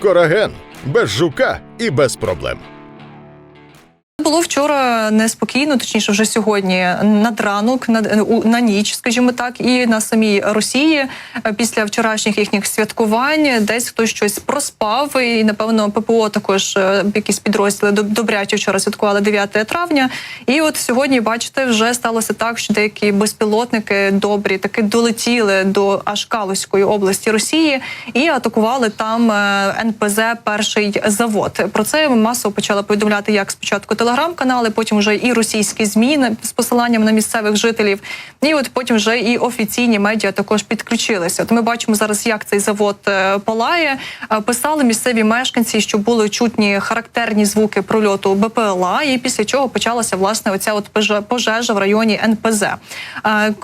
Кораген. Без жука і без проблем. Було вчора неспокійно, точніше вже сьогодні, над ранок, на ніч, скажімо так, і на самій Росії після вчорашніх їхніх святкувань десь хтось щось проспав, і, напевно, ППО також, якісь підрозділи добряче вчора святкували 9 травня. І от сьогодні, бачите, вже сталося так, що деякі безпілотники добрі таки долетіли до аж Калузької області Росії і атакували там НПЗ «Перший завод». Про це масово почали повідомляти як спочатку телеграм-канали, потім вже і російські ЗМІ з посиланням на місцевих жителів, і от потім вже і офіційні медіа також підключилися. От ми бачимо зараз, як цей завод палає. Писали місцеві мешканці, що були чутні характерні звуки прольоту БПЛА, і після чого почалася, власне, оця от пожежа в районі НПЗ.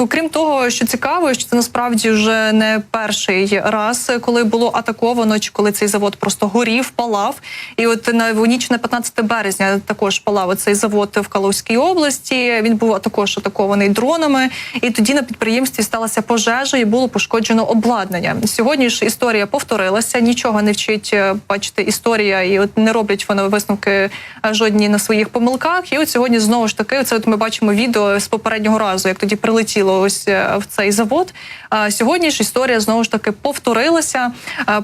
Крім того, що цікаво, що це насправді вже не перший раз, коли було атаковано, чи коли цей завод просто горів, палав. І от в ніч на 15 березня також палав цей завод в Калузькій області. Він був також атакований дронами. І тоді на підприємстві сталася пожежа і було пошкоджено обладнання. Сьогодні ж історія повторилася, нічого не вчить, бачите, історія, і от не роблять вони висновки жодні на своїх помилках. І от сьогодні знову ж таки, це от ми бачимо відео з попереднього разу, як тоді прилетіло ось в цей завод. Сьогодні ж історія знову ж таки повторилася.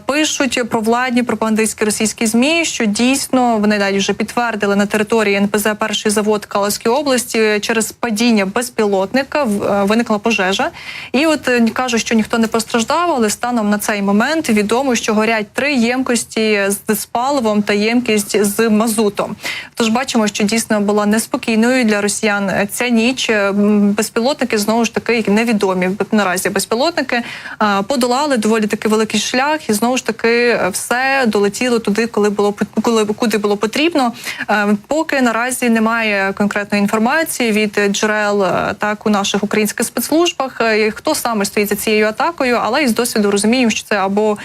Пишуть провладні пропагандистські російські ЗМІ, що дійсно вони навіть вже підтвердили на території НПЗ «Перший завод» Калузької області через падіння безпілотника виникла пожежа. І от кажуть, що ніхто не постраждав, але станом на цей момент відомо, що горять 3 ємкості з паливом та ємкість з мазутом. Тож бачимо, що дійсно була неспокійною для росіян ця ніч. Безпілотники, знову ж таки, невідомі наразі безпілотники, подолали доволі таки великий шлях, і знову ж таки все долетіло туди, куди було потрібно. Поки наразі немає конкретної інформації від джерел так у наших українських спецслужбах, хто саме стоїть за цією атакою, але із досвіду розуміємо, що це або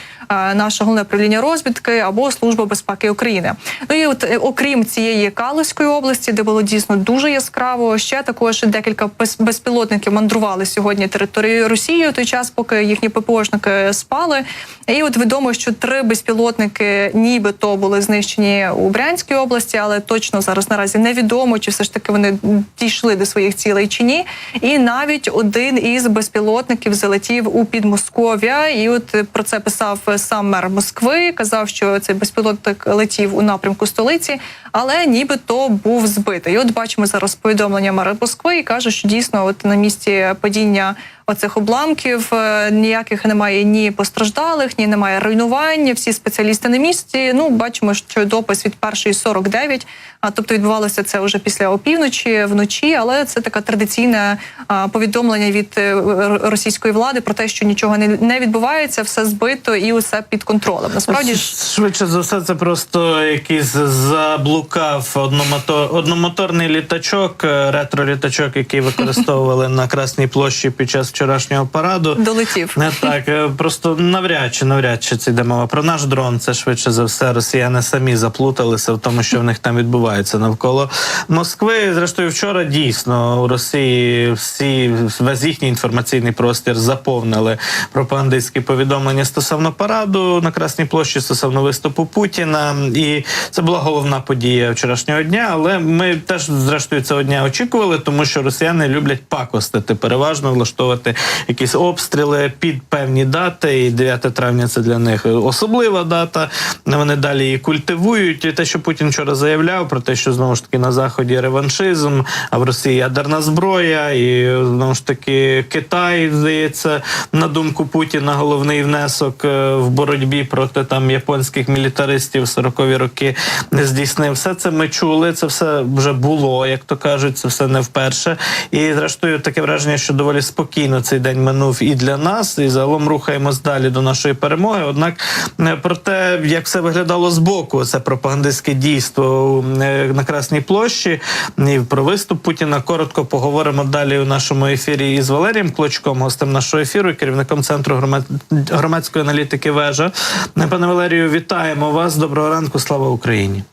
наше головне управління розвідки, або Служба безпеки України. Ну і от окрім цієї Калузької області, де було дійсно дуже яскраво, ще також декілька безпілотників мандрували сьогодні територією Росії у той час, поки їхні ППОшники спали. І от відомо, що 3 безпілотники нібито були знищені у Брянській області, але точно зараз наразі невідомо, чи все ж таки вони дійшли до своїх цілей чи ні. І навіть один із безпілотників залетів у Підмосков'я, і от про це писав сам мер Москви, казав, що цей безпілотник летів у напрямку столиці, але нібито був збитий. І от бачимо зараз повідомлення мера Москви і каже, що дійсно от на місці падіння оцих обламків ніяких немає ні постраждалих, ні немає руйнувань, всі спеціалісти на місці. Ну, бачимо, що допис від 1:49, тобто відбувалося це вже після опівночі, вночі, але це таке традиційне повідомлення від російської влади про те, що нічого не відбувається, все збито і усе під контролем. Насправді швидше за все це просто якийсь заблукав одномоторний літачок, ретро-літачок, який використовували на Красній площі під час вчорашнього параду. Долетів. Не так, просто навряд чи це йде мова про наш дрон. Це швидше за все росіяни самі заплуталися в тому, що в них там відбувається навколо Москви. Зрештою, вчора дійсно у Росії весь їхній інформаційний простір заповнили пропагандистські повідомлення стосовно параду на Красній площі, стосовно виступу Путіна. І це була головна подія вчорашнього дня, але ми теж, зрештою, цього дня очікували, тому що росіяни люблять пакостити, переважно влаштовувати якісь обстріли під певні дати, і 9 травня це для них особлива дата, вони далі її культивують. І те, що Путін вчора заявляв про те, що знову ж таки на Заході реваншизм, а в Росії ядерна зброя, і знову ж таки Китай, здається, на думку Путіна, головний внесок в боротьбі проти там японських мілітаристів 40-ві роки не здійснив. Все це ми чули, це все вже було, як то кажуть, це все не вперше. І зрештою таке враження, що доволі спокійно цей день минув і для нас, і загалом рухаємось далі до нашої перемоги. Однак про те, як все виглядало збоку, це пропагандистське дійство на Красній площі, і про виступ Путіна коротко поговоримо далі у нашому ефірі із Валерієм Клочком, гостем нашого ефіру і керівником Центру громадської аналітики «Вежа». Пане Валерію, вітаємо вас. Доброго ранку. Слава Україні.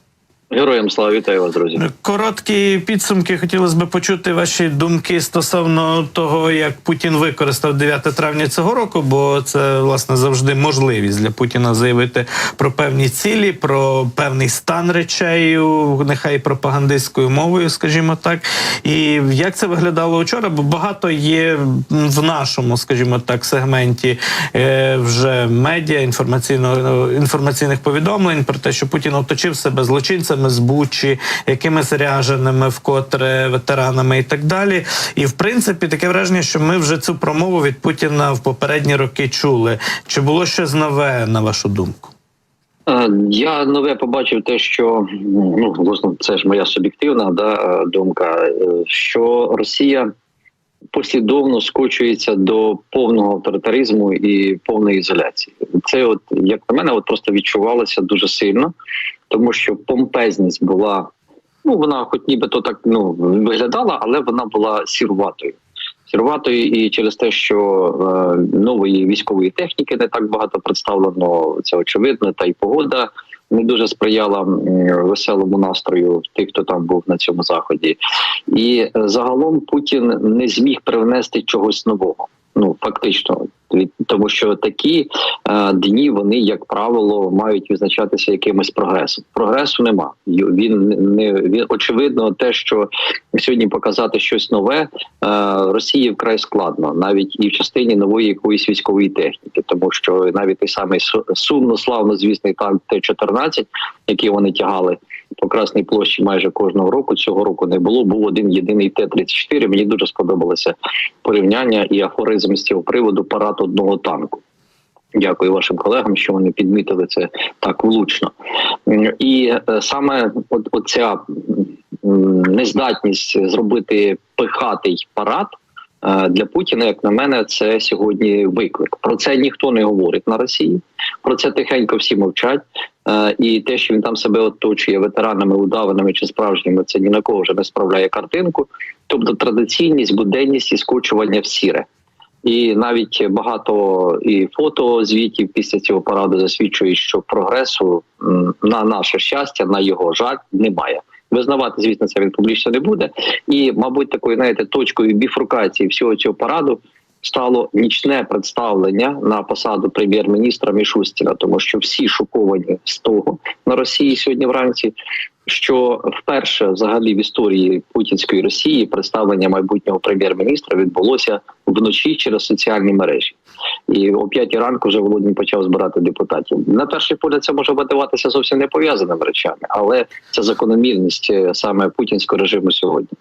Героям слава, вітаю вас, друзі. Короткі підсумки. Хотілося б почути ваші думки стосовно того, як Путін використав 9 травня цього року, бо це, власне, завжди можливість для Путіна заявити про певні цілі, про певний стан речей, нехай пропагандистською мовою, скажімо так. І як це виглядало вчора, бо багато є в нашому, скажімо так, сегменті вже медіа, інформаційних повідомлень про те, що Путін оточив себе злочинцями з Бучі, якимись ряженими, вкотре ветеранами і так далі. І, в принципі, таке враження, що ми вже цю промову від Путіна в попередні роки чули. Чи було щось нове, на вашу думку? Я нове побачив те, що, власне, це ж моя суб'єктивна думка, що Росія послідовно скочується до повного авторитаризму і повної ізоляції. Це, от, як на мене, просто відчувалося дуже сильно, тому що помпезність була, вона хоч нібито так виглядала, але вона була сіруватою. Сіруватою і через те, що нової військової техніки не так багато представлено, це очевидно, та й погода не дуже сприяла веселому настрою тих, хто там був на цьому заході. І загалом Путін не зміг привнести чогось нового. Фактично, тому що такі дні, вони, як правило, мають визначатися якимось прогресом. Прогресу нема. Він очевидно, те, що сьогодні показати щось нове, Росії вкрай складно, навіть і в частині нової якоїсь військової техніки, тому що навіть той самий сумно славно звісний танк Т-14, який вони тягали по Красній площі майже кожного року, цього року не було, був один єдиний Т-34. Мені дуже сподобалося порівняння і афоризм з цього приводу парад одного танку. Дякую вашим колегам, що вони підмітили це так влучно. І саме оця нездатність зробити пихатий парад для Путіна, як на мене, це сьогодні виклик. Про це ніхто не говорить на Росії, про це тихенько всі мовчать. І те, що він там себе оточує ветеранами, удаваними чи справжніми, це ні на кого вже не справляє картинку. Тобто традиційність, буденність і скочування в сіре. І навіть багато і фотозвітів після цього параду засвідчують, що прогресу, на наше щастя, на його жаль, немає. Визнавати, звісно, це він публічно не буде. І, мабуть, такою, точкою біфуркації всього цього параду стало нічне представлення на посаду прем'єр-міністра Мішустіна, тому що всі шоковані з того на Росії сьогодні вранці, що вперше взагалі в історії путінської Росії представлення майбутнього прем'єр-міністра відбулося вночі через соціальні мережі. І о 5 ранку вже Володін почав збирати депутатів. На перший погляд це може видаватися зовсім не пов'язаними речами, але це закономірність саме путінського режиму сьогодні.